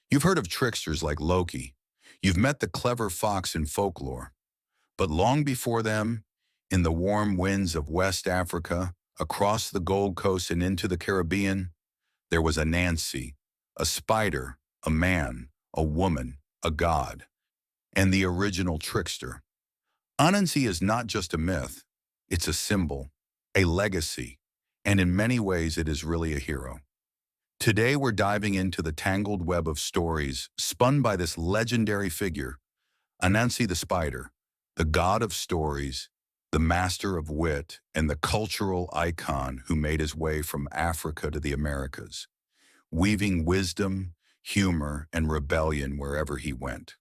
You've heard of tricksters like Loki. You've met the clever fox in folklore. But long before them, in the warm winds of West Africa, across the Gold Coast and into the Caribbean, there was Anansi, a spider, a man, a woman, a god, and the original trickster. Anansi is not just a myth, it's a symbol, a legacy, and in many ways it is really a hero. Today we're diving into the tangled web of stories spun by this legendary figure, Anansi the Spider, the god of stories, the master of wit, and the cultural icon who made his way from Africa to the Americas, weaving wisdom, humor, and rebellion wherever he went.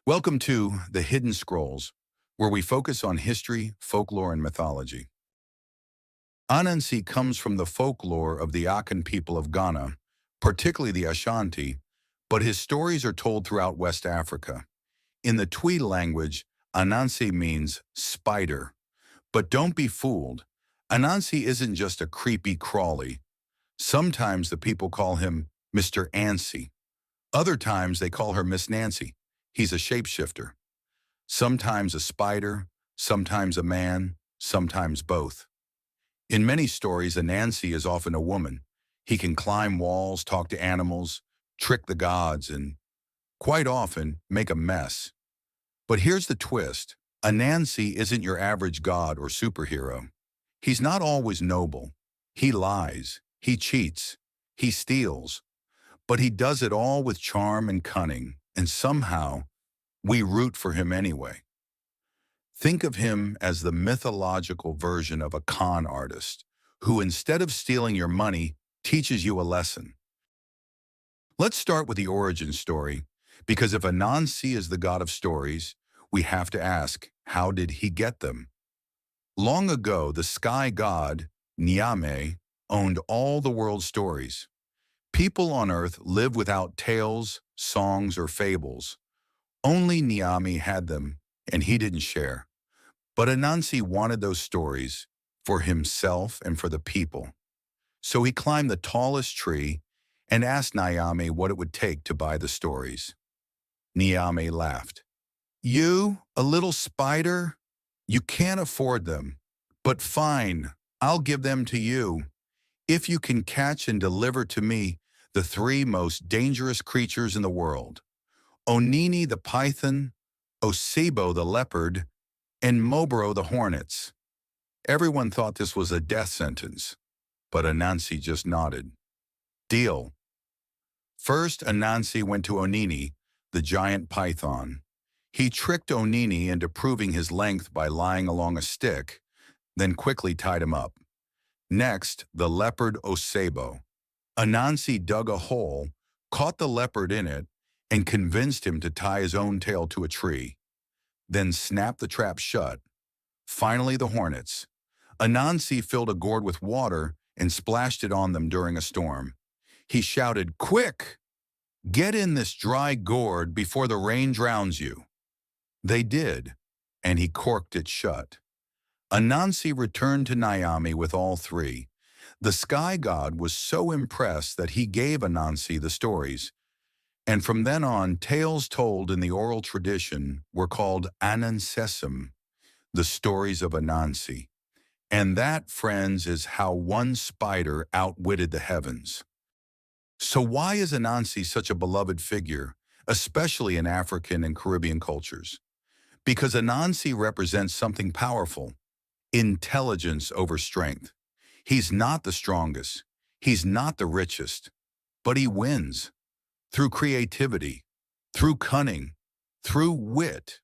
Welcome to The Hidden Scrolls, where we focus on history, folklore, and mythology. Anansi comes from the folklore of the Akan people of Ghana, particularly the Ashanti, but his stories are told throughout West Africa. In the Twi language, Anansi means spider. But don't be fooled. Anansi isn't just a creepy crawly. Sometimes the people call him Mr. Ansi. Other times they call her Miss Nancy. He's a shapeshifter. Sometimes a spider, sometimes a man, sometimes both. In many stories, Anansi is often a woman. He can climb walls, talk to animals, trick the gods, and quite often make a mess. But here's the twist. Anansi isn't your average god or superhero. He's not always noble. He lies, he cheats, he steals, but he does it all with charm and cunning, and somehow we root for him anyway. Think of him as the mythological version of a con artist who, instead of stealing your money, teaches you a lesson. Let's start with the origin story, because if Anansi is the god of stories, we have to ask, how did he get them? Long ago, the sky god, Nyame, owned all the world's stories. People on Earth live without tales, songs, or fables. Only Nyame had them, and he didn't share. But Anansi wanted those stories for himself and for the people. So he climbed the tallest tree and asked Nyame what it would take to buy the stories. Nyame laughed. You, a little spider? You can't afford them. But fine, I'll give them to you, if you can catch and deliver to me the three most dangerous creatures in the world: Onini the python, Osebo the leopard, and Mobro the hornets. Everyone thought this was a death sentence, but Anansi just nodded. Deal. First, Anansi went to Onini, the giant python. He tricked Onini into proving his length by lying along a stick, then quickly tied him up. Next, the leopard Osebo. Anansi dug a hole, caught the leopard in it, and convinced him to tie his own tail to a tree. Then snapped the trap shut. Finally, the hornets. Anansi filled a gourd with water and splashed it on them during a storm. He shouted, "Quick! Get in this dry gourd before the rain drowns you." They did, and he corked it shut. Anansi returned to Nyame with all three. The sky god was so impressed that he gave Anansi the stories, and from then on, tales told in the oral tradition were called Anansesum, the stories of Anansi. And that, friends, is how one spider outwitted the heavens. So why is Anansi such a beloved figure, especially in African and Caribbean cultures? Because Anansi represents something powerful: intelligence over strength. He's not the strongest, he's not the richest, but he wins through creativity, through cunning, through wit.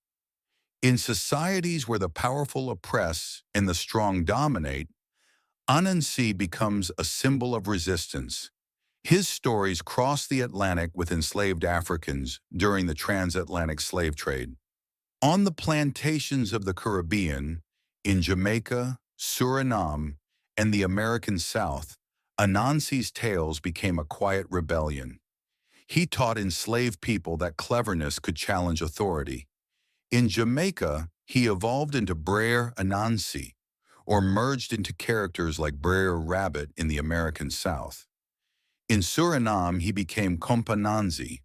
In societies where the powerful oppress and the strong dominate, Anansi becomes a symbol of resistance. His stories cross the Atlantic with enslaved Africans during the transatlantic slave trade. On the plantations of the Caribbean, in Jamaica, Suriname, and the American South, Anansi's tales became a quiet rebellion. He taught enslaved people that cleverness could challenge authority. In Jamaica, he evolved into Brer Anansi, or merged into characters like Brer Rabbit in the American South. In Suriname, he became Kompananzi.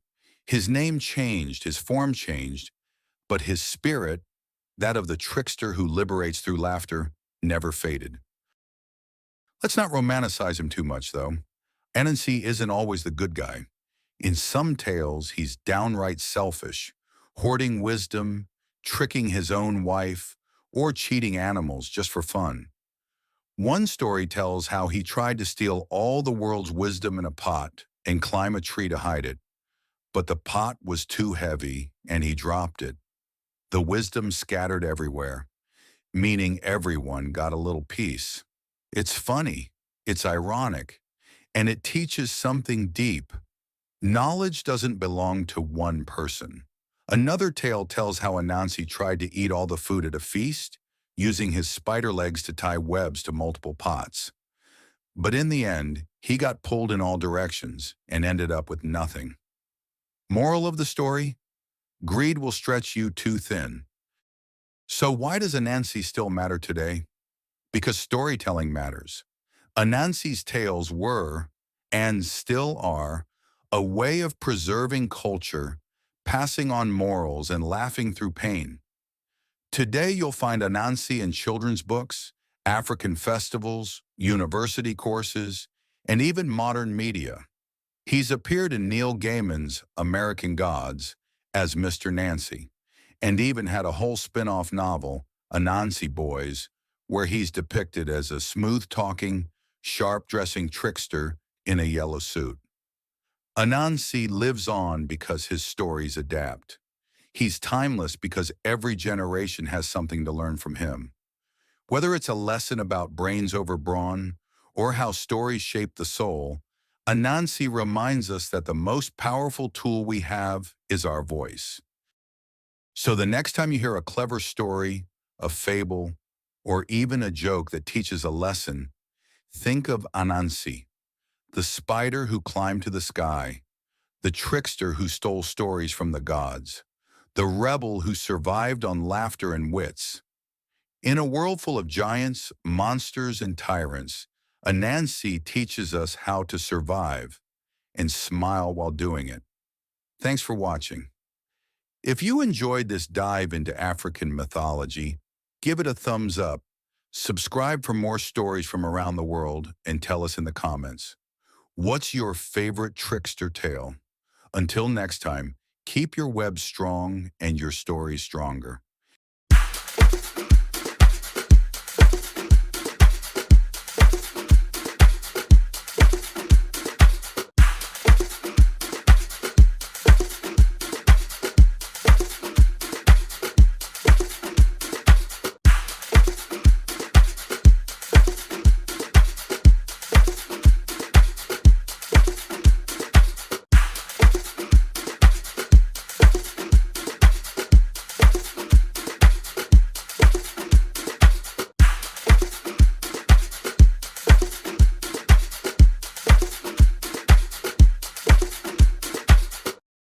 His name changed, his form changed, but his spirit, that of the trickster who liberates through laughter, never faded. Let's not romanticize him too much, though. Anansi isn't always the good guy. In some tales, he's downright selfish, hoarding wisdom, tricking his own wife, or cheating animals just for fun. One story tells how he tried to steal all the world's wisdom in a pot and climb a tree to hide it. But the pot was too heavy and he dropped it. The wisdom scattered everywhere, meaning everyone got a little piece. It's funny, it's ironic, and it teaches something deep. Knowledge doesn't belong to one person. Another tale tells how Anansi tried to eat all the food at a feast, using his spider legs to tie webs to multiple pots. But in the end, he got pulled in all directions and ended up with nothing. Moral of the story? Greed will stretch you too thin. So why does Anansi still matter today? Because storytelling matters. Anansi's tales were, and still are, a way of preserving culture, passing on morals, and laughing through pain. Today you'll find Anansi in children's books, African festivals, university courses, and even modern media. He's appeared in Neil Gaiman's American Gods as Mr. Nancy, and even had a whole spin-off novel, Anansi Boys, where he's depicted as a smooth-talking, sharp-dressing trickster in a yellow suit. Anansi lives on because his stories adapt. He's timeless because every generation has something to learn from him. Whether it's a lesson about brains over brawn or how stories shape the soul, Anansi reminds us that the most powerful tool we have is our voice. So the next time you hear a clever story, a fable, or even a joke that teaches a lesson, think of Anansi, the spider who climbed to the sky, the trickster who stole stories from the gods, the rebel who survived on laughter and wits. In a world full of giants, monsters, and tyrants, Anansi teaches us how to survive and smile while doing it. Thanks for watching. If you enjoyed this dive into African mythology, give it a thumbs up, subscribe for more stories from around the world, and tell us in the comments. What's your favorite trickster tale? Until next time, keep your web strong and your stories stronger.